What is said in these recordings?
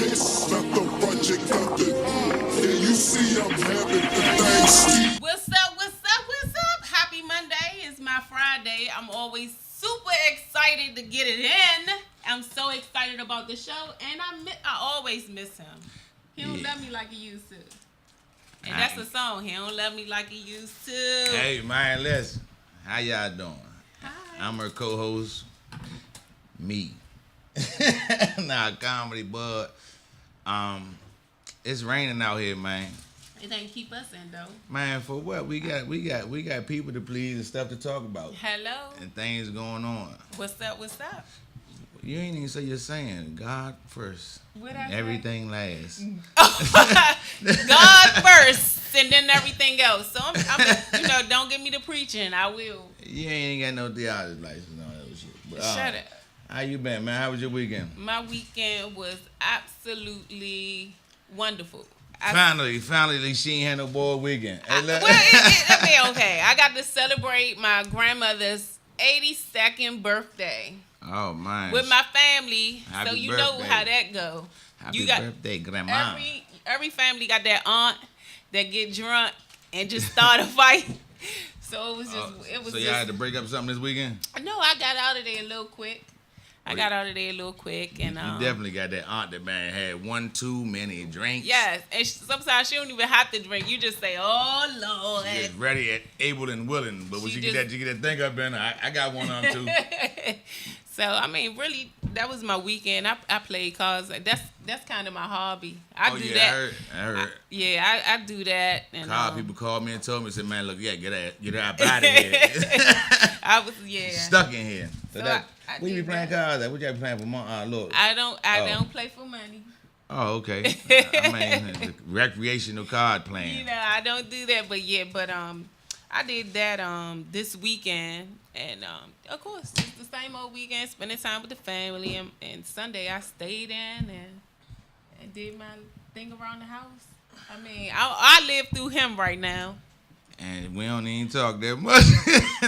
chase, not the project method. Yeah, you see I'm having the thing. What's up? What's up? What's up? Happy Monday. It's my Friday. I'm always super excited to get it in. I'm so excited about the show, and I always miss him. He don't love me like he used to. And that's a song. He don't love me like he used to. Hey, man, listen. How y'all doing? Hi. I'm her co-host, me. Nah, comedy, but it's raining out here, man. It ain't keep us in though. Man, for what? We got people to please and stuff to talk about. Hello. And things going on. What's up? What's up? You ain't even say you're saying God first. What I say? Everything last. God first, and then everything else. So I'm don't get me to preaching. I will. You ain't got no theology license and all that shit. But, Shut up. How you been, man? How was your weekend? My weekend was absolutely wonderful. Finally, she ain't had no boy weekend. Okay. I got to celebrate my grandmother's 82nd birthday. Oh, man. With my family. Happy so you birthday. know how that go. Happy birthday, grandma. Every family got that aunt that get drunk and just start a fight. So it was just So y'all had to break up something this weekend? No, I got out of there a little quick. And you definitely got that aunt that man had one too many drinks. Yes, and sometimes she don't even have to drink. You just say, "Oh Lord." She's just ready, able and willing. But when you get that thing up in, I got one on too. So I mean, really, that was my weekend. I played cards. That's kind of my hobby. I do that. I heard. I do that. And people called me and told me, said, "Man, look, get out of here." I was stuck in here. So what you be playing cards at? What you be playing for? Look. I don't play for money. Oh, okay. I mean, recreational card playing. I don't do that, but I did that this weekend, and of course it's the same old weekend, spending time with the family, and Sunday I stayed in and did my thing around the house. I mean, I live through him right now. And we don't even talk that much.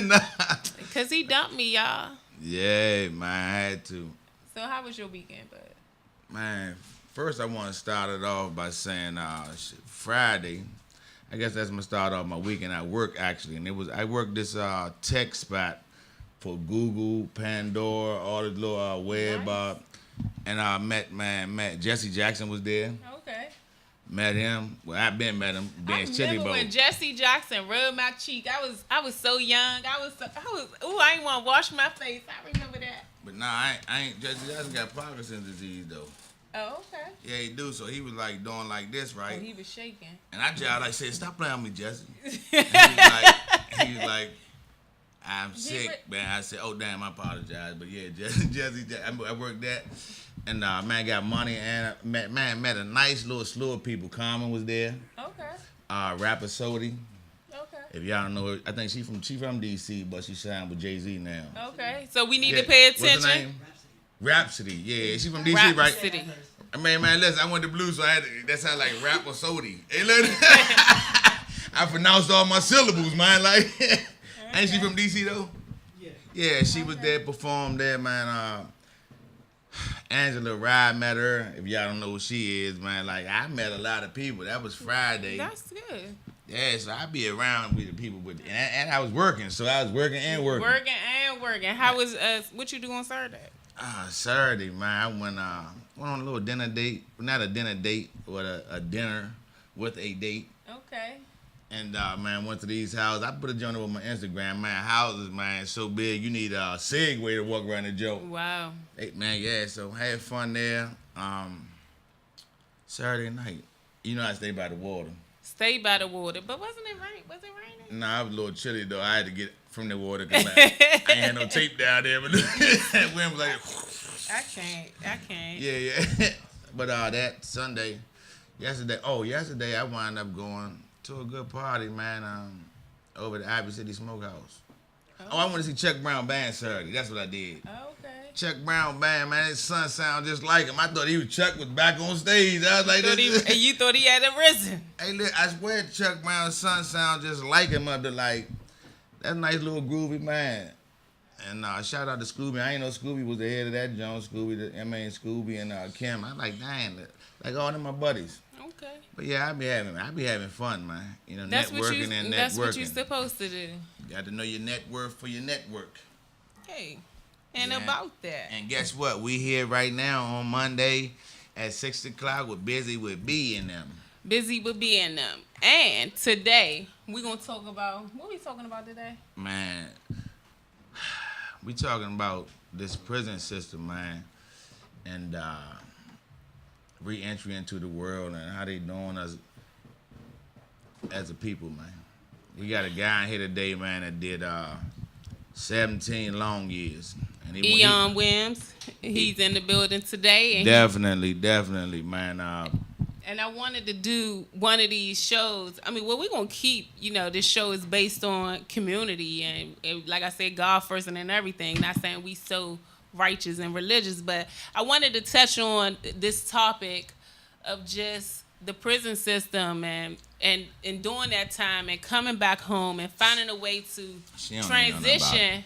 Nah. Cause he dumped me, y'all. Yeah, man, I had to. So how was your weekend, bud? Man, first I want to start it off by saying Friday, I guess that's my start off my weekend at work actually, and I worked this tech spot for Google, Pandora, all the little web, nice. And I met Jesse Jackson was there. Okay. Met him. Well, I've been met him. I remember when Jesse Jackson rubbed my cheek. I was so young. I ain't want to wash my face. I remember that. But nah, I ain't. Jesse Jackson got Parkinson's disease though. Oh, okay. Yeah, he do. So he was like doing like this, right? Oh, he was shaking. And I just said, "Stop playing with me, Jesse." And he was like, "I'm sick, man." I said, "Oh damn, I apologize." But yeah, Jesse, I worked that. And man got money and met a nice little slew of people. Carmen was there. Okay. Rapper Sodi. Okay. If y'all don't know her, I think she from DC, but she signed with Jay-Z now. Okay. So we need to pay attention. What's her name? Rhapsody. Yeah, she from DC, Rhapsody. right? I mean, man, listen, I went to Blue, so that sounds like Rap or Sodi. Hey, look. I pronounced all my syllables, man. Like, ain't she from DC though? Yeah. Yeah, she was there, performed there, man. Angela Rye met her. If y'all don't know who she is, man, like I met a lot of people. That was Friday. That's good. Yeah, so I be around with the people and I was working, so I was working and working. Working. How was what you do on Saturday? Saturday, man, I went on a little dinner date. Not a dinner date, but a dinner with a date. Okay. And man, went to these houses. I put a joint up on my Instagram. Man, houses, man, so big you need a Segway to walk around the joke. Wow. Hey, man, yeah. So had fun there. Saturday night, I stayed by the water. Stay by the water, but wasn't it rain? Was it raining? Nah, it was a little chilly though. I had to get from the water because I ain't had no tape down there. But that wind was like. I can't. Yeah. But that yesterday I wound up going to a good party, man, over at Ivy City Smokehouse. Oh, I went to see Chuck Brown Band Saturday. That's what I did. Oh, okay. Chuck Brown Band, man, his son sound just like him. I thought Chuck was back on stage. I was like, and you thought he had arisen. Hey, look, I swear Chuck Brown's son sound just like him up there, like, that nice little groovy man. And shout out to Scooby. I ain't know Scooby was the head of that Jones. Scooby and Kim. I'm like, dang, like all them my buddies. Okay. But yeah, I be having fun, man. You know, That's networking and networking. That's what you're supposed to do. You got to know your net worth for your network. Hey, and Yeah. about that. And guess what? We here right now on Monday at 6 o'clock with Buzy With B and them. Buzy With B and them. And today, we're going to talk about, what we talking about today? Man, we talking about this prison system, man. And re-entry into the world and how they doing us as a people, man. We got a guy in here today, man, that did 17 long years. And Eon Williams, he's in the building today. And definitely, man. and I wanted to do one of these shows. I mean, well, we're going to keep, this show is based on community. And like I said, God first and everything. Not saying we so righteous and religious, but I wanted to touch on this topic of just the prison system and during that time and coming back home and finding a way to transition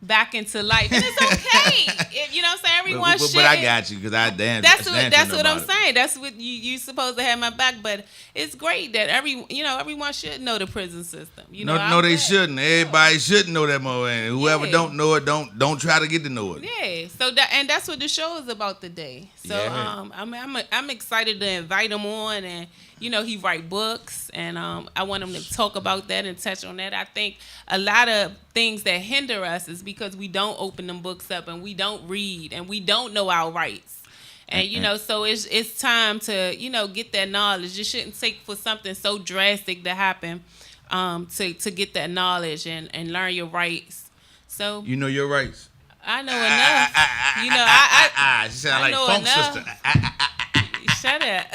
back into life. And it's okay. You know what I'm saying? Everyone should. But I got you because I damn. That's what I'm saying. That's what you supposed to have my back. But it's great that everyone should know the prison system. No, they shouldn't. Everybody should know that more. And whoever don't know it, don't try to get to know it. Yeah. So that's what the show is about today. So I'm excited to invite him on, and he write books, and I want him to talk about that and touch on that. I think a lot of things that hinder us is because we don't open them books up and we don't read and we don't know our rights. And so it's time to get that knowledge. It shouldn't take for something so drastic to happen to get that knowledge and learn your rights. So you know your rights. I know enough. She sound like funk sister. Shut up.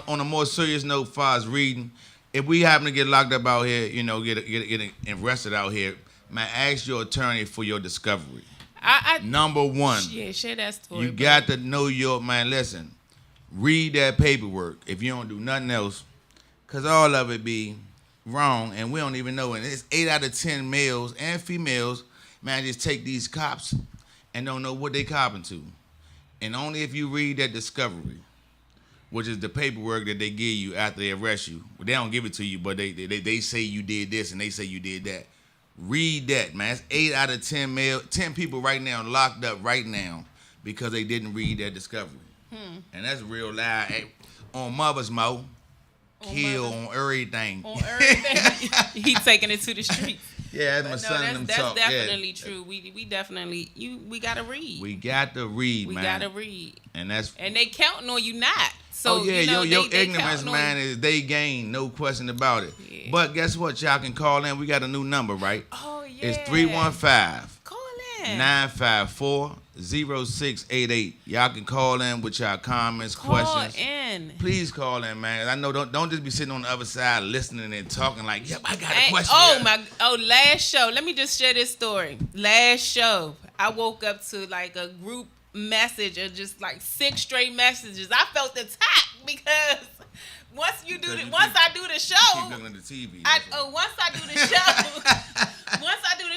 On a more serious note, as far as reading, if we happen to get locked up out here, get arrested out here, man, ask your attorney for your discovery. Number one. Yeah, share that story. You got to know listen, read that paperwork if you don't do nothing else, because all of it be wrong, and we don't even know. And it's 8 out of 10 males and females, man, just take these cops and don't know what they copping to. And only if you read that discovery, which is the paperwork that they give you after they arrest you. Well, they don't give it to you, but they say you did this and they say you did that. Read that, man. It's 8 out of 10 10 people right now locked up right now because they didn't read that discovery. And that's real loud. On Mother's Mo, kill on everything. On everything. He taking it to the streets. Yeah, that's my son and them talk. That's definitely true. We definitely we gotta read. We got to read, man. We gotta read. And they counting on you not. So your ignorance, man, is they gain, no question about it. Yeah. But guess what? Y'all can call in. We got a new number, right? Oh yeah. It's 315. Call in. 954-0688. Y'all can call in with y'all comments, questions. Call in. Please call in, man. I know don't just be sitting on the other side listening and talking like, yep, I got a question. Last show. Let me just share this story. Last show, I woke up to like a group message of just like 6 straight messages. I felt attacked because once I do the show, keep looking at the TV. Once I do the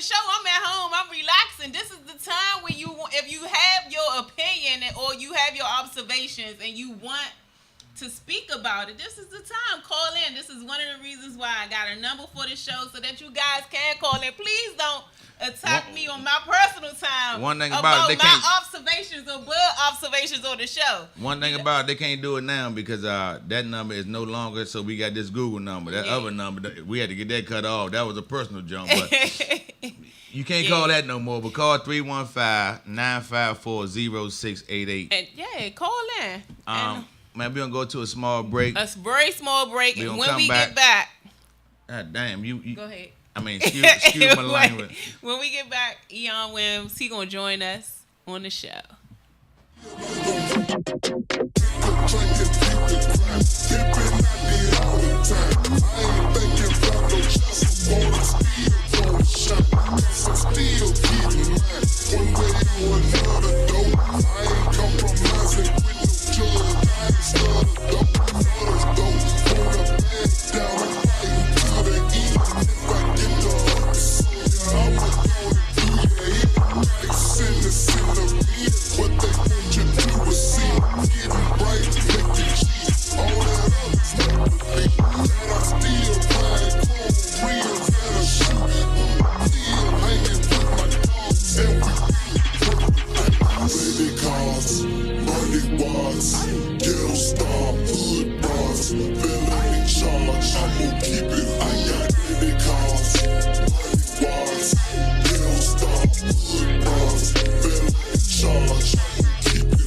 show, I'm at home, I'm relaxing. This is the time when if you have your opinion or you have your observations and you want to speak about it, this is the time. Call in. This is one of the reasons why I got a number for the show so that you guys can call in. Please don't attack me on my personal time. One thing about it, my observations or Bud observations on the show. One thing about it, they can't do it now because that number is no longer. So we got this Google number. That other number, we had to get that cut off. That was a personal jump, but you can't call that no more. But call 315-954-0688. And call in. Man, we're gonna go to a small break. A very small break. And when we get back. God damn, you go ahead. I mean, excuse my language. When we get back, Eon Williams, he gonna join us on the show. wise, money wise, ghetto star, hood bars, feeling in charge. I'ma keep it. I got any cars. Money wise, ghetto star, hood bars, feeling in charge. I'ma keep it.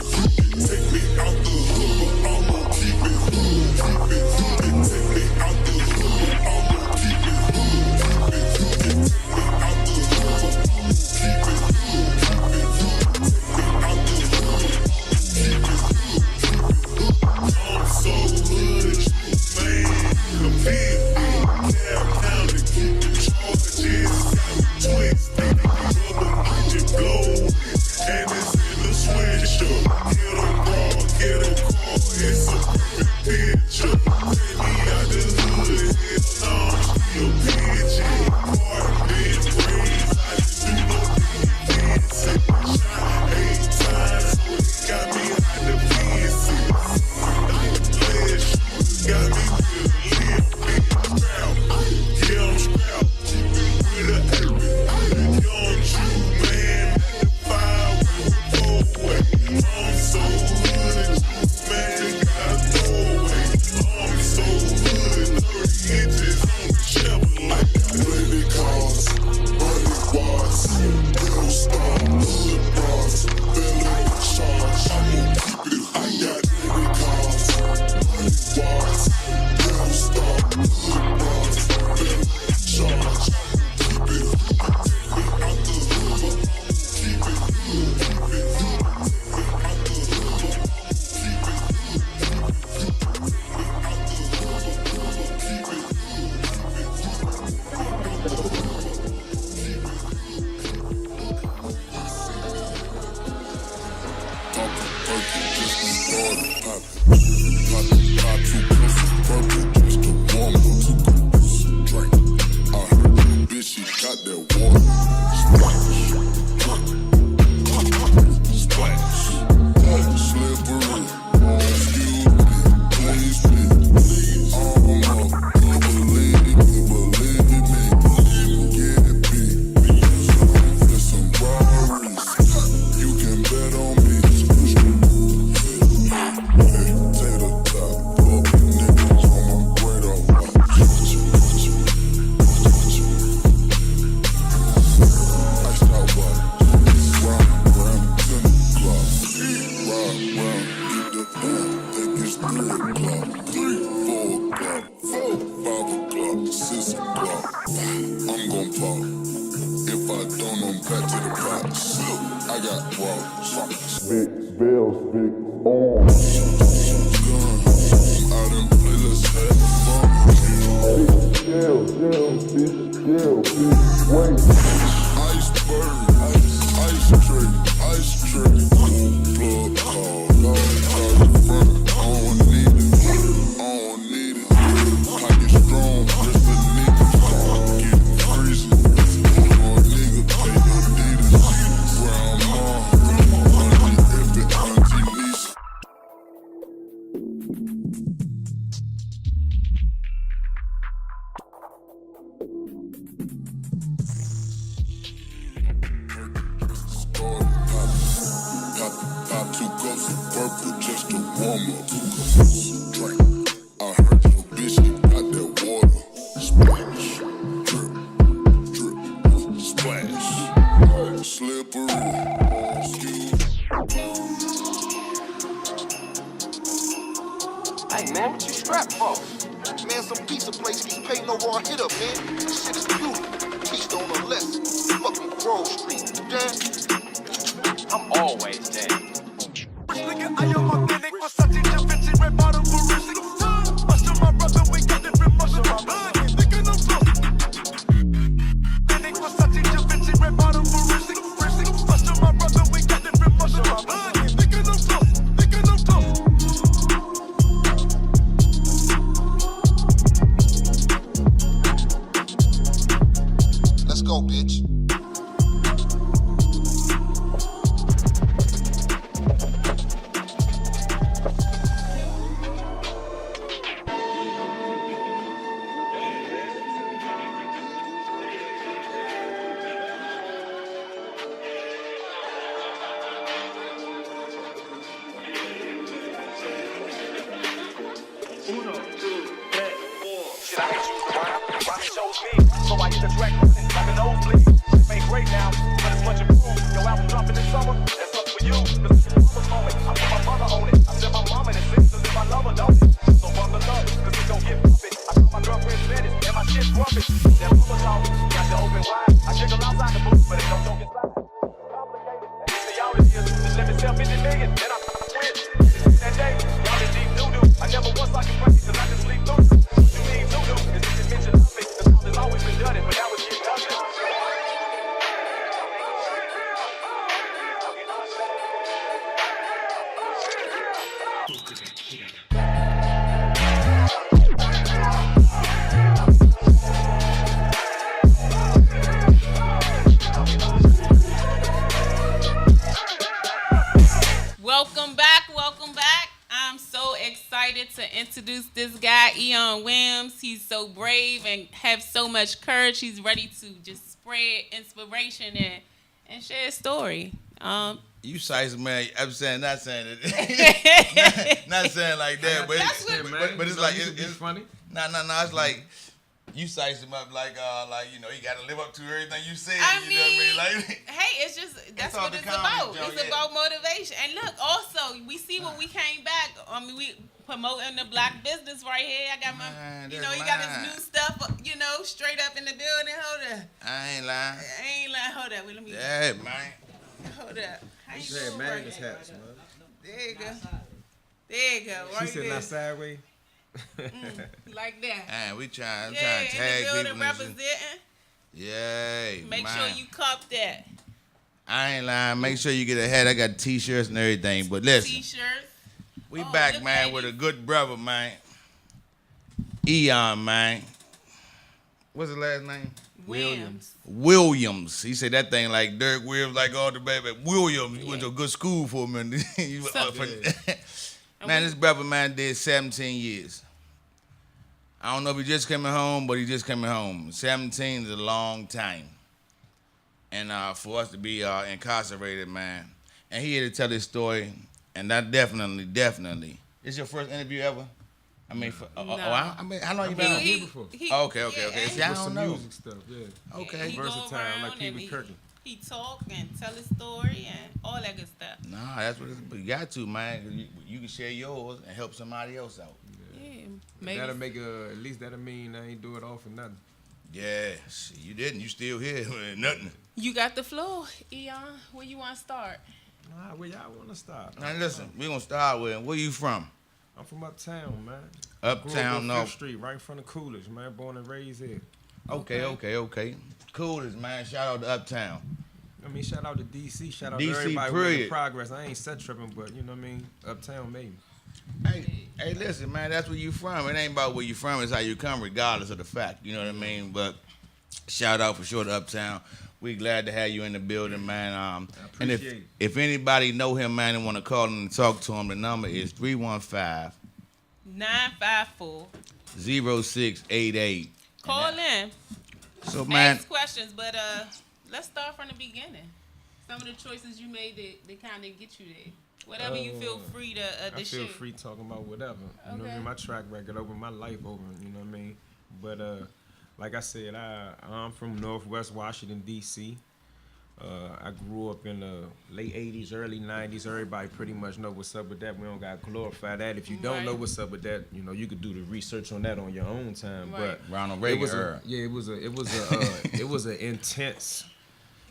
Take me out the hood, but I'ma keep it. Keep it. Take me out the hood, but I'ma keep it. Keep it. Take me out the hood, but I'ma keep it. I'm so hood, man, compete. Cab county, charges, twisted, rubber blow, and it's in the sweatshirt. Get a bra, get a car, it's a perfect picture. Take me out the hood, hell no, she a pigeon. Heart been raised, I just do no defense. Shot 8 times, so it got me out the fences. Got me with a limp, yeah, I'm strapped with a every young Jew, man, at the 5-4-way. I'm so hood, man, got a throwaway. I'm so hood, 30 inches on the Chevrolet. Plenty cars, money wise, ghetto star, hood bars, feeling in charge. I'ma keep it. I got plenty cars, money wise, ghetto star, hood bars, feeling in charge. I'ma keep it. Take me out the hood, but I'ma keep it. Keep it. Take me out the hood, but I'ma keep it. Big bells, big arms. Out and play, let's have fun. Big scale, big weight. Iceberg, ice tray. Plug call, dog, front. I don't need it. Pocket strong, just a nigga. Getting freezing. More nigga, pay no Adidas. Grandma. Pop 2 cups of purple just to warm up. 2 cups, drink. I heard your bitch, she got that water. Splash, drip, drip, splash. Slippery, Hey man, what you strapped for? Man, some pizza place can pay no raw hit up, man. This shit is beautiful. Keystone on less. Fucking Grove Street. You down? I'm always down. I am authentic, Versace, Da Vinci, red bottom, ballistic. Mushroom, my brother, we got different mushroom. Thinking I'm close. Authentic, Versace, Da Vinci, red bottom, ballistic. Mushroom, my brother, we got different mushroom. Thinking I'm close. Thinking I'm close. Let's go, bitch. Shit, I hate you around. Rhyming shows me, so I hit the track like a nosebleed. Ain't great now, but it's much improved. Your album dropping this summer, that's up for you. Cause it's a mama's moment. I put my mother on it. I said my mama and it says if I love her, don't it? So buckle up, cause it don't get bumpy. I got my girlfriend's Venice and my shit grumpy. That mama's always got the open wide. I jiggle outside the booth, but it don't get slide. Complicated. See y'all this year, just let me sell 50 million, then I'm quit. That day, y'all in deep doo-doo. I never once like it crazy, cause I just sleep through. What you mean doo-doo? Is this dimension of it? The song has always been done it, but now it's getting done. Welcome back, welcome back. I'm so excited to introduce this guy, Eon Williams. He's so brave and have so much courage. He's ready to just spread inspiration and share his story. You size man, I'm saying not saying it, not saying like that, but That's it's, what- but it's like it's it's funny. No, it's like you size him up like you know, you got to live up to everything you said. I You know what I mean? mean, Like, hey, it's just that's all what the it's comedy about. joke, It's yeah. about motivation. And look, also we see when we came back. I mean, we promoting the black business right here. I got my, Man, you that's know, he got mine. his new stuff, you know, straight up in the building. Hold up, I ain't lying. I ain't lying. Hold up, wait, let me. Yeah, man. Hold up. How you Yeah, doing man, right it's there? hats, man. There you go. There you go. She Right sitting there. out sideways. Like that. Man, we trying, I'm Yeah, trying to in tag the building people. And shit. representing. Yay, Make man. sure you cop that. I ain't lying. Make sure you get a hat. I got t-shirts and everything. But listen, T-shirts. we Oh, back, look man, at with you. a good brother, man. Eon, man. What's his last name? Williams. Williams. He said that thing like Dirk Williams, like all the baby. Williams. You went to a good school for a minute. You went up for- Man, this brother, man, did 17 years. I don't know if he just coming home, but he just coming home. 17 is a long time. And for us to be incarcerated, man. And he here to tell his story. And that definitely. This your first interview ever? I mean, I mean, how long you been on here before? Okay. See, I With don't some know. music stuff, yeah. Okay. He go Versatile, around like and Pee-wee Kirkland. He talk and tell his story and all that good stuff. Nah, that's what you got to, man. 'Cause you can share yours and help somebody else out. Yeah, maybe. That'll make at least that'll mean I ain't do it all for nothing. Yeah, see, you didn't. You still here. Nothing. You got the floor, Eon. Where you want to start? Nah, where y'all want to start? Now listen, we gonna start with where you from? I'm from uptown, man. Grew up Uptown, on no. Fifth Street, right in front of Coolidge, man. Born and raised here. Okay. Cool as man. Shout out to Uptown. I mean, shout out to DC. Shout out DC, to everybody period. making progress. I ain't set tripping, but you know what I mean? Uptown, maybe. Hey, listen, man. That's where you from. It ain't about where you from. It's how you come, regardless of the fact. You know what I mean? But shout out for sure to Uptown. We glad to have you in the building, man. And appreciate it. if anybody know him, man, and want to call him and talk to him, the number is 315 954. 0688. Call in. So, man, Ask questions, but let's start from the beginning. Some of the choices you made that kind of get you there. Whatever you feel free to I feel shoot. free talking about whatever. You know what I Okay. mean? My track record over, my life over, you know what I mean? But like I said, I'm from Northwest Washington, D.C. I grew up in the late 80s, early 90s. Everybody pretty much know what's up with that. We don't got to glorify that. If you don't know Right. what's up with that, you know, you could do the research on that on your own time. Right. But Ronald it Reagan was era.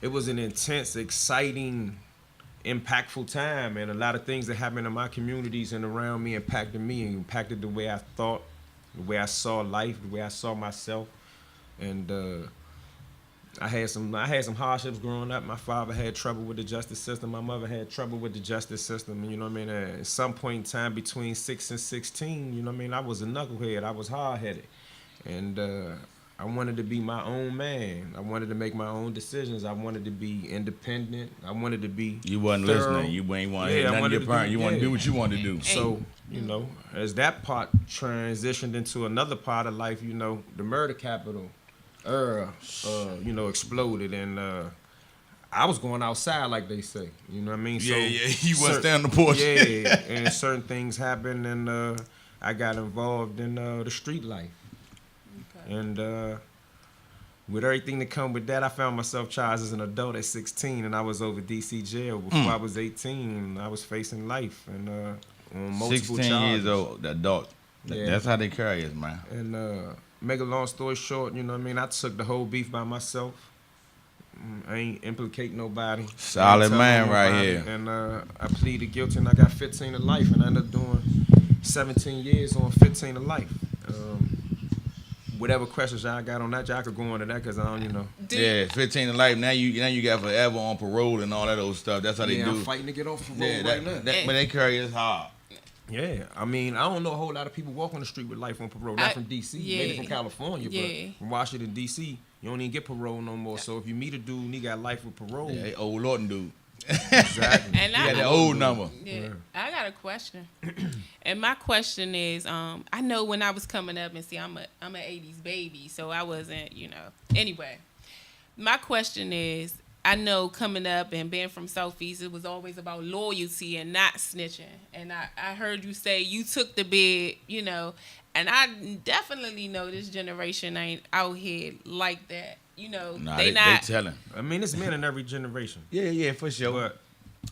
it was an intense, exciting, impactful time, and a lot of things that happened in my communities and around me impacted me and impacted the way I thought, the way I saw life, the way I saw myself. And I had some hardships growing up. My father had trouble with the justice system. My mother had trouble with the justice system. And you know what I mean? At some point in time between 6 and 16, you know what I mean? I was a knucklehead. I was hard-headed. And I wanted to be my own man. I wanted to make my own decisions. I wanted to be independent. I wanted to be You wasn't thorough. listening. You ain't want to Yeah, hear I none of wanted your to parents. do- You want to yeah. do what you want to do. So, you know, as that part transitioned into another part of life, you know, the murder capital era, you know, exploded. And I was going outside, like they say. You know what I mean? Yeah. You wasn't standing on the porch. Yeah, and certain things happened, and I got involved in the street life. Okay. And with everything that come with that, I found myself charged as an adult at 16, and I was over DC jail before I was 18. And I was facing life and on multiple 16 charges. years old, the adult. Yeah. That's how they carry us, man. And make a long story short, you know what I mean? I took the whole beef by myself. I ain't implicate nobody. Solid Ain't tell man nobody. right here. And I pleaded guilty, and I got 15 to life, and I ended up doing 17 years on 15 to life. Whatever questions y'all got on that, y'all could go into that because I don't, you know. Yeah, 15 to life. Now you got forever on parole and all that old stuff. That's how they do. I'm fighting to get off parole Yeah, right now. but they carry us hard. Yeah, I mean, I don't know a whole lot of people walk on the street with life on parole. Not from D.C., maybe from California, but from Washington, D.C., you don't even get parole no more. So if you meet a dude and he got life with parole. Yeah, old Lorton dude. Exactly. And he got that old number. Yeah, I got a question, and my question is, I know when I was coming up, and see, I'm an '80s baby, so I wasn't, you know. Anyway, my question is, I know coming up and being from Southeast, it was always about loyalty and not snitching. And I heard you say you took the bid, you know, and I definitely know this generation ain't out here like that. You know, Nah, they they not. telling. I mean, it's men in every generation. Yeah, for sure. But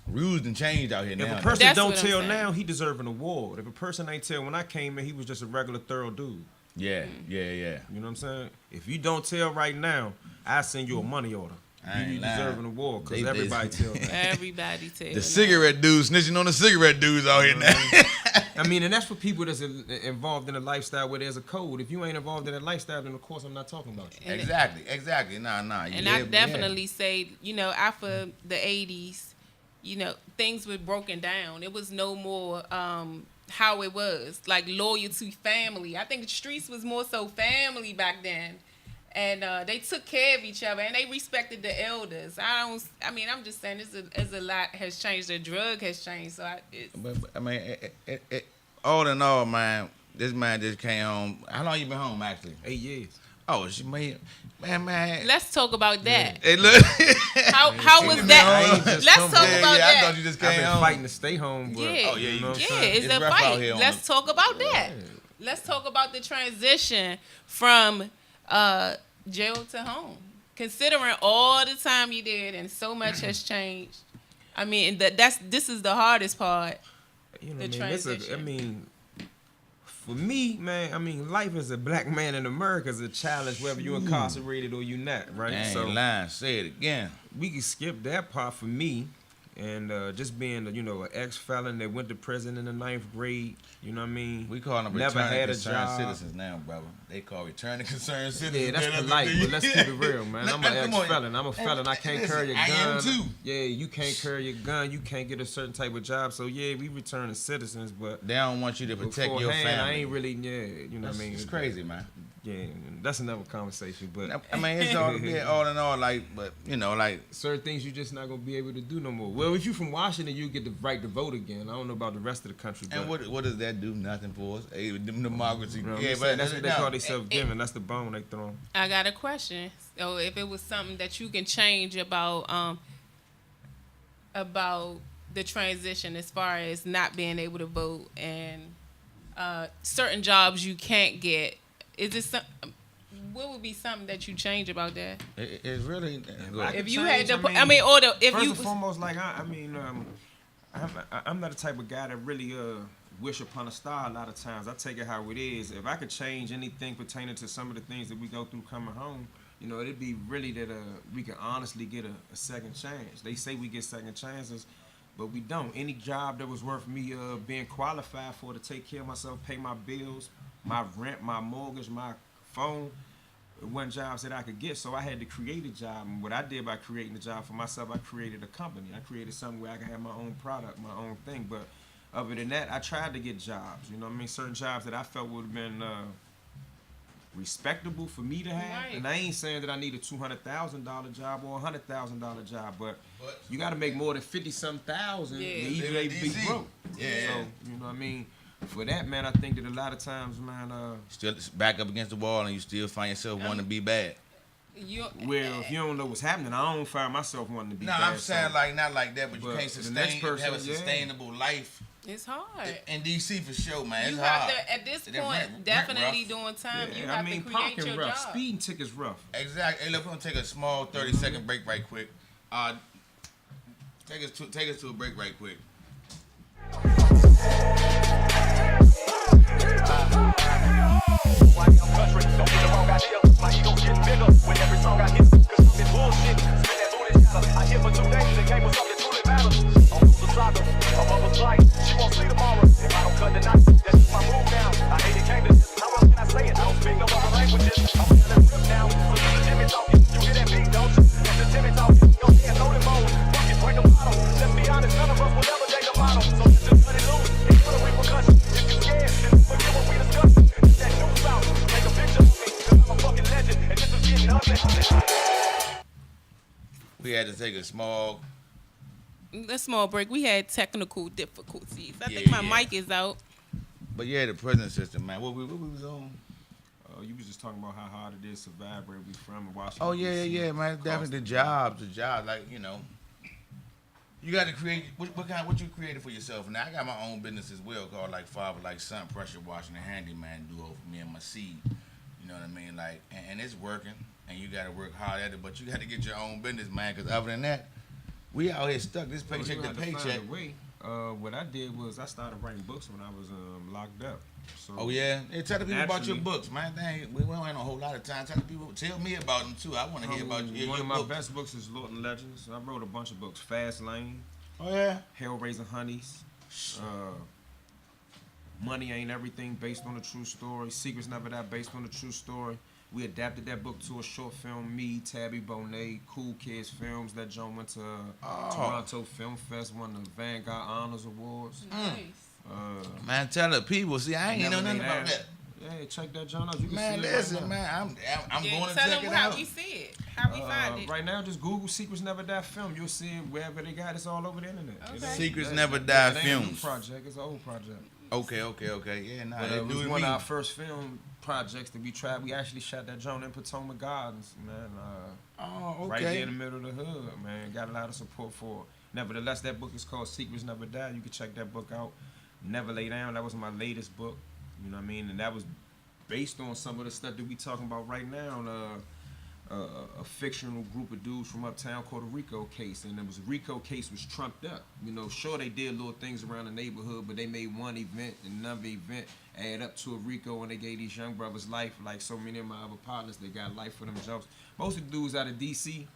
rules done changed out here now. if a person That's don't what I'm tell saying. now, he deserve an award. If a person ain't tell when I came in, he was just a regular thorough dude. Yeah. You know what I'm saying? If you don't tell right now, I send you a money order. I ain't You lying. deserve an award because They- everybody tells that. Everybody tell. The cigarette dudes snitching on the cigarette dudes out here now. I mean, and that's for people that's involved in a lifestyle where there's a code. If you ain't involved in a lifestyle, then of course I'm not talking about you. Exactly. Nah. You And I live- definitely say, you know, after the 80s, you know, things were broken down. It was no more how it was, like loyalty, family. I think the streets was more so family back then. And they took care of each other, and they respected the elders. I'm just saying, there's a lot has changed. The drug has changed, so But I mean, all in all, man, this man just came home. How long you been home, actually? 8 years. Oh, she made, man. let's talk about that. Hey, look. How was I that? ain't just Let's come talk home. about I that. thought you just I've came been home. fighting to stay home, but Yeah, you know what I'm yeah, saying? it's It's a rough out fight. here on Let's the- talk about that. Let's talk about the transition from jail to home. Considering all the time you did and so much has changed. I mean, this is the hardest part. you know, The what I mean, transition. For me, man, I mean, life as a black man in America is a challenge, whether you're incarcerated or you're not, right? I ain't So lying. Say it again. we can skip that part for me, and just being, you know, an ex-felon that went to prison in the 9th grade. You know what I mean? We call them Never returning had a concerned job. citizens now, brother. They call returning concerned citizens. Yeah, that's Man, polite, the- but let's keep it real, man. I'm an Come on. ex-felon. I'm a felon. I can't Listen, carry a I gun. am too. Yeah, you can't carry a gun. You can't get a certain type of job. So yeah, we return as citizens, but They don't want you to protect your beforehand, family. I ain't really, you know what I mean? It's crazy, man. Yeah, that's another conversation. But I mean, it's all in all, like, but you know, like, certain things you're just not gonna be able to do no more. Well, if you're from Washington, you get the right to vote again. I don't know about the rest of the country. and But, what does that do? Nothing for us. Hey, democracy. you know what I'm Yeah, saying? but That's what they no. call themselves giving. That's the bone they throw 'em. I got a question. So if it was something that you can change about the transition as far as not being able to vote and certain jobs you can't get, is it what would be something that you change about that? It's really. If you had to, if First you and foremost, like I'm not the type of guy that really wish upon a star. A lot of times, I take it how it is. If I could change anything pertaining to some of the things that we go through coming home, you know, it'd be really that we can honestly get a second chance. They say we get second chances, but we don't. Any job that was worth me being qualified for to take care of myself, pay my bills, my rent, my mortgage, my phone. It wasn't jobs that I could get, so I had to create a job. And what I did by creating a job for myself, I created a company. I created something where I could have my own product, my own thing. But other than that, I tried to get jobs. You know what I mean? Certain jobs that I felt would have been respectable for me to have. Right. And I ain't saying that I need a $200,000 job or a $100,000 job, but you got to make more than 50-some thousand Yeah. to even Live in be DC. broke. Yeah. So, you know what I mean? For that, man, I think that a lot of times, man, Still back up against the wall, and you still find yourself wanting to be bad. well, if you don't know what's happening, I don't find myself wanting to be No, bad. I'm saying so- like not like that, but you But can't the next sustain person, have a yeah. sustainable life It's hard. In DC for sure, man. It's You have hard. to, at this That point, rent definitely rough. doing time. You Yeah, have I mean, to create parking your rough, job. speeding tickets rough. Exactly. Hey, look, we're gonna take a small 30-second break right quick. Take us to a break right quick. Why I'm country, don't get the wrong idea. My ego getting bigger with every song I hit. Cause I'm in bullshit, spin that booty chatter. I hit for 2 days and came with something truly matters. On the saga, a mother's life. She won't see tomorrow. If I don't cut the knot, that's just my move now. I hate it, came to this. How else can I say it? I don't speak no other languages. I'm gonna let it rip now. So this is Jimmy talking. You hear that beat, don't you? That's the Jimmy talking. Yo, can't know them bones. Fuck it, break the bottle. Let's be honest, none of us will ever take the bottle. So just let it loose. It's for the repercussions. If you scared, then forget what we discussed. That new south, take a picture of me. Cause I'm a fucking legend. And this is getting ugly. We had to take a small. Small break. We had technical difficulties. I Yeah, think my yeah. mic is out. But yeah, the prison system, man. What we was on? You was just talking about how hard it is to survive where we from in Washington. Oh yeah, DC. yeah, man. Definitely the jobs. Like you got to create. What you created for yourself? Now I got my own business as well, called like Father Like Son Pressure Washing and Handyman duo for me and my seed. You know what I mean? Like, and it's working, and you got to work hard at it. But you got to get your own business, man. Because other than that, we out here stuck. This Well, paycheck you to had to find paycheck. a way. What I did was I started writing books when I was locked up. So Oh yeah, hey, tell the people about your Naturally. books, man. Dang, we don't have a whole lot of time. Tell me about them too. I want to hear about your one of my book. best books is Lord and Legends. I wrote a bunch of books. Fast Lane, Oh yeah. Hellraiser Honeys, Money Ain't Everything, based on a true story. Secrets Never Die, based on a true story. We adapted that book to a short film. Me, Tabby Bonet, Cool Kids Films. That joint went to Toronto Film Fest, won the Vanguard Honors Awards. Nice. Man, tell the people. See, I ain't know nothing Never about that. Yeah, check that joint out. You can Man, see it listen, right now. man. I'm Yeah, going to tell check them it how out. we see it. How we find it. Right now, just Google Secrets Never Die Film. You'll see it wherever they got it. It's all over the internet. Okay. It ain't- Secrets that- Never that- Die that ain't a new Films. project. It's an old project. Okay. Yeah, nah, But they it do was it one me. of our first film projects that we tried. We actually shot that joint in Potomac Gardens, man. Oh, okay. Right there in the middle of the hood, man. Got a lot of support for it. Nevertheless, that book is called Secrets Never Die. You can check that book out. Never Lay Down. That was my latest book. You know what I mean? And that was based on some of the stuff that we talking about right now. A fictional group of dudes from uptown called a Rico case, and it was a Rico case was trumped up. You know, sure they did little things around the neighborhood, but they made one event and another event add up to a Rico, and they gave these young brothers life. Like so many of my other partners, they got life for them jumps. Most of the dudes out of DC,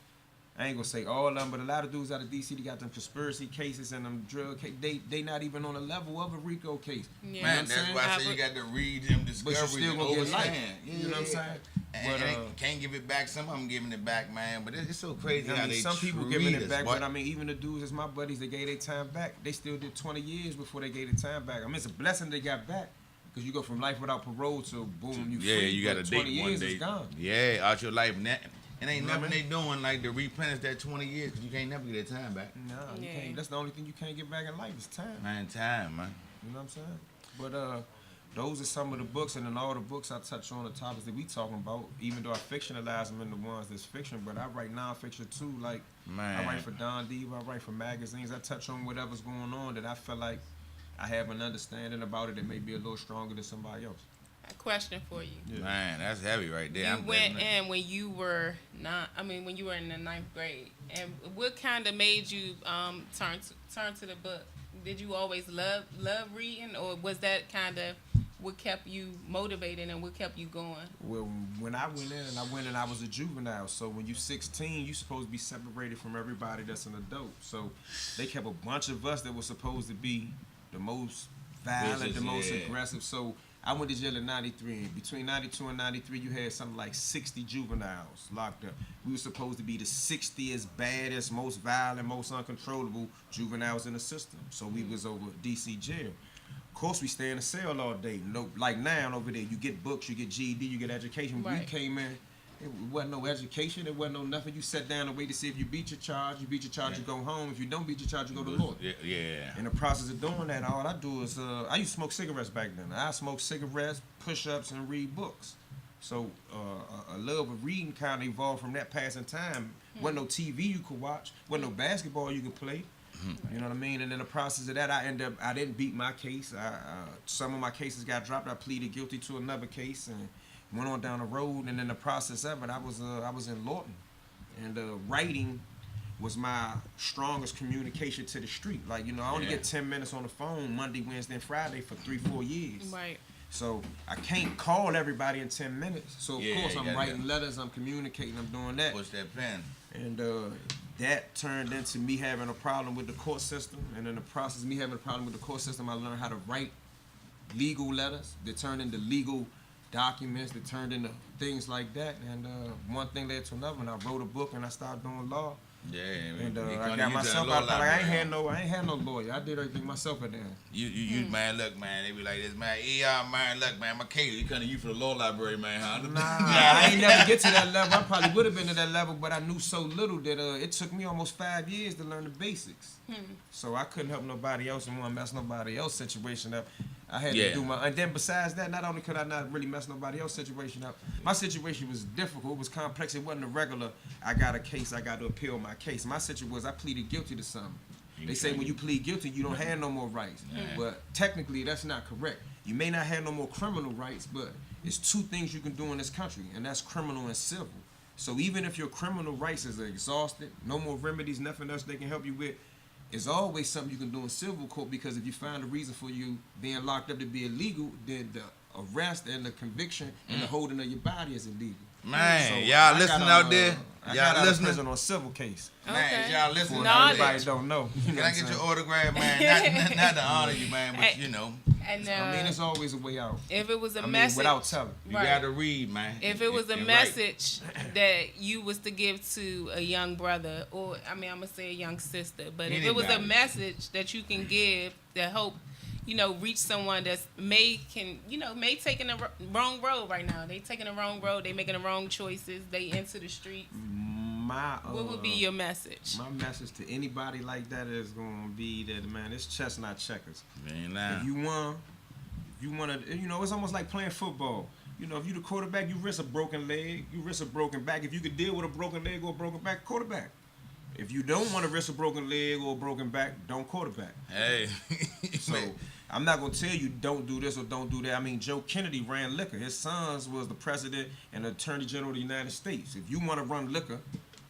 I ain't gonna say all of them, but a lot of dudes out of DC, they got them conspiracy cases and them drug cases. They not even on the level of a Rico case. Yeah. Man, You know what I'm that's saying? why I say you got to read them But you discoveries still and gonna get life. overstand. You know what I'm saying? And But, they can't give it back. Some of them giving it back, man. But it's so crazy I how mean, they some people treat giving it us, back, boy. but I mean, even the dudes as my buddies, they gave their time back. They still did 20 years before they gave their time back. I mean, it's a blessing they got back because you go from life without parole to boom, you Yeah, free. you got but to 20 date one years day. is gone. Yeah, out your life. And ain't You know what nothing I they doing like to replenish that 20 years because you can't never get that time back. Nah, you Yeah. can't. That's the only thing you can't get back in life is time. Man, time, man. You know what I'm saying? But those are some of the books, and in all the books I touch on the topics that we talking about. Even though I fictionalize them in the ones that's fiction, but I write nonfiction too. Like Man. I write for Don Diva, I write for magazines. I touch on whatever's going on that I feel like I have an understanding about it that may be a little stronger than somebody else. A question for you. Yeah. Man, that's heavy right there. You went in when you were when you were in the 9th grade, and what kind of made you turn to the book? Did you always love reading, or was that kind of what kept you motivated and what kept you going? Well, when I went in, I was a juvenile. So when you're 16, you're supposed to be separated from everybody that's an adult. So they kept a bunch of us that were supposed to be the most violent, Vicious, the most yeah. aggressive. So I went to jail in 93. And between 92 and 93, you had something like 60 juveniles locked up. We were supposed to be the 60th baddest, most violent, most uncontrollable juveniles in the system. So we was over DC jail. Of course, we stay in a cell all day. No, like now over there, you get books, you get GED, you get education. When we Right. came in, it wasn't no education, it wasn't no nothing. You sat down and wait to see if you beat your charge. You beat your charge, you go home. If you don't beat your charge, you go to law. Yeah. In the process of doing that, all I do is I used to smoke cigarettes back then. I smoked cigarettes, push-ups, and read books. So a love of reading kind of evolved from that passing time. Wasn't no TV you could watch. Wasn't no basketball you could play. You know what I mean? And in the process of that, I didn't beat my case. Some of my cases got dropped. I pleaded guilty to another case and went on down the road. And in the process of it, I was in Lawton, and writing was my strongest communication to the street. Like, you know, I only get 10 minutes on the phone Monday, Wednesday, and Friday for 3-4 years. Right. So I can't call everybody in 10 minutes. So of course I'm writing yeah. letters, I'm communicating, I'm doing that. Push that pen. And that turned into me having a problem with the court system. And in the process of me having a problem with the court system, I learned how to write legal letters that turned into legal documents, that turned into things like that. And one thing led to another, and I wrote a book and I started doing law. Yeah, And man. I got myself out. Like, I ain't had no lawyer. I did everything myself at the end. You man, look, man, they be like this, man. Man, look, man, my case, he come to you for the law library, man, huh? Nah, I ain't never get to that level. I probably would have been to that level, but I knew so little that it took me almost 5 years to learn the basics. So I couldn't help nobody else and want to mess nobody else's situation up. I had to do my, and then besides that, not only could I not really mess nobody else's situation up, my situation was difficult, it was complex, it wasn't a regular, I got a case, I got to appeal my case. My situation was I pleaded guilty to something. They say when you plead guilty, you don't have no more rights. But technically, that's not correct. You may not have no more criminal rights, but it's two things you can do in this country, and that's criminal and civil. So even if your criminal rights is exhausted, no more remedies, nothing else they can help you with, it's always something you can do in civil court, because if you find a reason for you being locked up to be illegal, then the arrest and the conviction and the holding of your body is illegal. Man, So y'all listening out there? I Y'all got out of listening? prison on a civil case. Man, y'all listening No, out Everybody there? don't know. You know Can what I I'm get your saying? autograph, man? Not to honor you, man, but you know, And I mean, it's always a way out. if it was a I mean, message, without telling. you Right. gotta read, man. if it was a And message that you was to give to a young brother, or I mean, I'm gonna say a young sister, but if it was a Anybody. message that you can give that help, you know, reach someone that's may taking the wrong road right now. They taking the wrong road. They making the wrong choices. They into the streets. What would be your message? My message to anybody like that is gonna be that, man, it's chess, not checkers. Man, nah. If you want to, you know, it's almost like playing football. You know, if you the quarterback, you risk a broken leg, you risk a broken back. If you could deal with a broken leg or a broken back, quarterback. If you don't want to risk a broken leg or a broken back, don't quarterback. Hey. So I'm not gonna tell you don't do this or don't do that. I mean, Joe Kennedy ran liquor. His sons was the president and the attorney general of the United States. If you want to run liquor,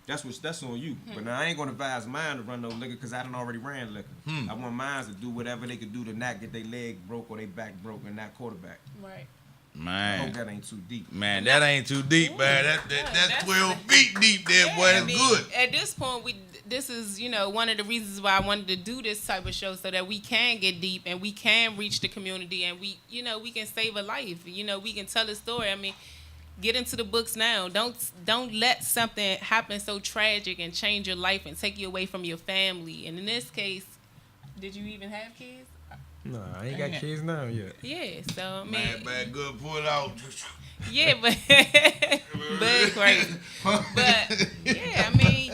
that's on you. But now I ain't gonna advise mine to run no liquor because I done already ran liquor. I want mine to do whatever they could do to not get their leg broke or their back broke and not quarterback. Right. I hope Man, that ain't too deep. man, that ain't too deep, man. That's that's- 12 feet deep there, boy. That's good. At this point, this is, you know, one of the reasons why I wanted to do this type of show, so that we can get deep and we can reach the community and we can save a life. You know, we can tell a story. I mean, get into the books now. Don't let something happen so tragic and change your life and take you away from your family. And in this case, did you even have kids? No, I ain't got kids now yet. Yeah, so I mean, Man, good. Pull it out. yeah, but but crazy. But yeah, I mean,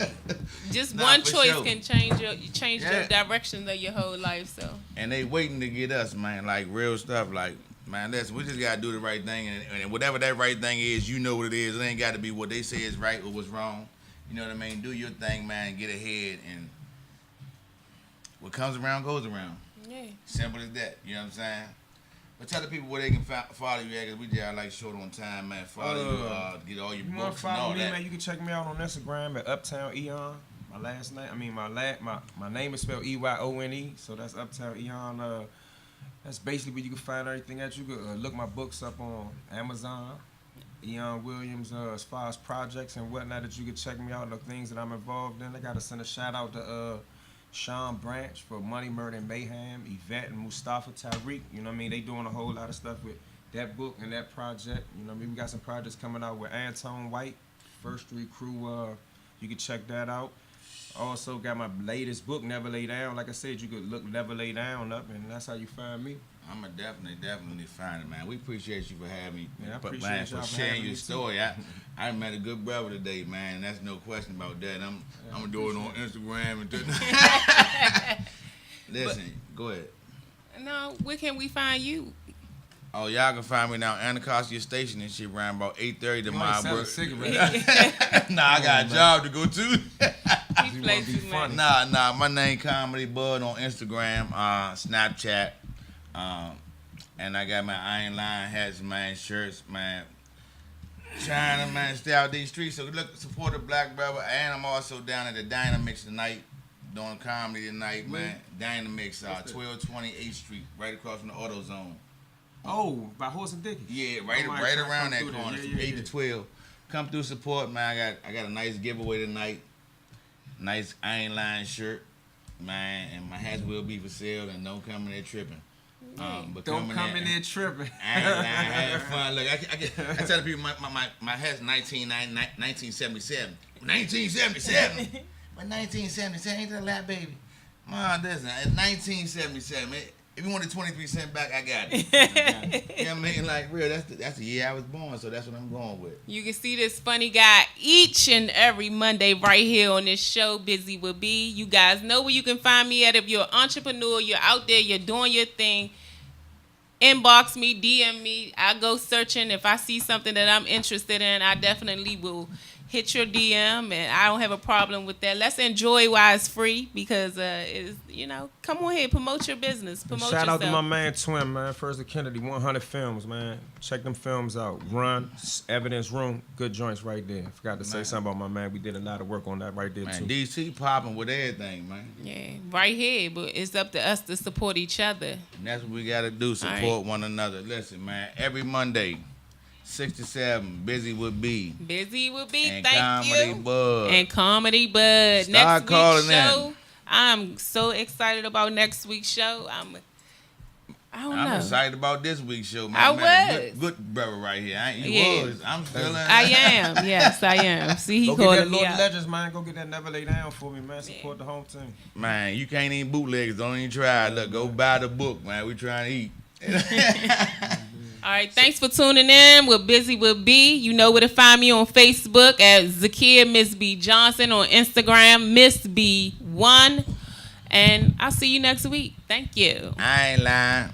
just Nah, one for choice sure. can change your Yeah. direction of your whole life. So And they waiting to get us, man, like real stuff. Like, man, we just gotta do the right thing, and whatever that right thing is, you know what it is. It ain't got to be what they say is right or what's wrong. You know what I mean? Do your thing, man. Get ahead, and what comes around goes around. yeah, Simple as that. You know what I'm saying? But tell the people where they can follow you at, 'cause we just like short on time, man. Follow you, get all your You want books to and all follow me, that. man? You can check me out on Instagram at Uptown Eon. My last name, my name is spelled EYONE, so that's Uptown Eon. That's basically where you can find everything at. You can look my books up on Amazon. Eon Williams, as far as projects and whatnot that you can check me out, the things that I'm involved in. I gotta send a shout out to Sean Branch for Money, Murder, and Mayhem, Yvette and Mustafa Tariq. You know what I mean? They doing a whole lot of stuff with that book and that project. You know what I mean? We got some projects coming out with Antone White, First Street Crew. You can check that out. Also got my latest book, Never Lay Down. Like I said, you could look Never Lay Down up, and that's how you find me. I'm gonna definitely find it, man. We appreciate you for having me, Yeah, I but appreciate man, y'all for for sharing having your me, too. story. I met a good brother today, man. That's no question about that. I'm gonna do it on Instagram and listen. Go ahead. no, where can we find you? Oh, y'all can find me now, Anacostia Station and shit around about 8:30 to You my ain't selling work. cigarettes. Nah, I got a job to go to. He play wanna be too funny. much. Nah. My name Comedy Bud on Instagram, Snapchat, and I got my Iron Line hats, man, shirts, man. Trying to, man, stay out these streets. So look, support the Black Brother, and I'm also down at the Dynamix tonight, doing comedy tonight, man. Dynamix, 1220 8th Street, right across from the Auto Zone. Oh, by Horse and Dickens. Yeah, right Oh, right come around that through there. corner, Yeah, from yeah, 8 to 12. Come through, support, man. I got a nice giveaway tonight. Nice Iron Line shirt, man, and my hats will be for sale, and don't come in there tripping. But Don't come in there tripping. I had fun. Look, I tell the people my hat's 1977. 1977? What 1977? Ain't that a lot, baby? Man, listen, it's 1977. If you wanted 23 cents back, I got it. You know what I mean? Like, real, that's the year I was born, so that's what I'm going with. You can see this funny guy each and every Monday right here on this show, Buzy With B. You guys know where you can find me at. If you're an entrepreneur, you're out there, you're doing your thing, inbox me, DM me. I go searching. If I see something that I'm interested in, I definitely will hit your DM, and I don't have a problem with that. Let's enjoy while it's free, because it's, come on here, promote your business, promote Shout yourself. out to my man Twin, man. First of Kennedy, 100 Films, man. Check them films out. Run, Evidence Room, good joints right there. Forgot to say something about my man. We did a lot of work on that right there, Man, too. DC popping with everything, man. Yeah, right here, but it's up to us to support each other. And that's what we got to do, support All right. one another. Listen, man, every Monday, 6 to 7, Buzy With B. Buzy With B, And thank Comedy you. Bud. And Comedy Bud. Start Next week's calling show, in. I'm so excited about next week's show. I don't know. I'm excited about this week's show, man. I Man, was. Good brother right here. Yeah. I'm still in. I am. Yes, I am. See, he Go get calling that me Lord out. Legends, man. Go get that Never Lay Down for me, man. Support the home team. Man, you can't eat bootlegs. Don't even try. Look, go buy the book, man. We trying to eat. All right, thanks for tuning in. We're Buzy With B. You know where to find me on Facebook at Zakia Miss B Johnson, on Instagram Miss B1, and I'll see you next week. Thank you. I ain't lying.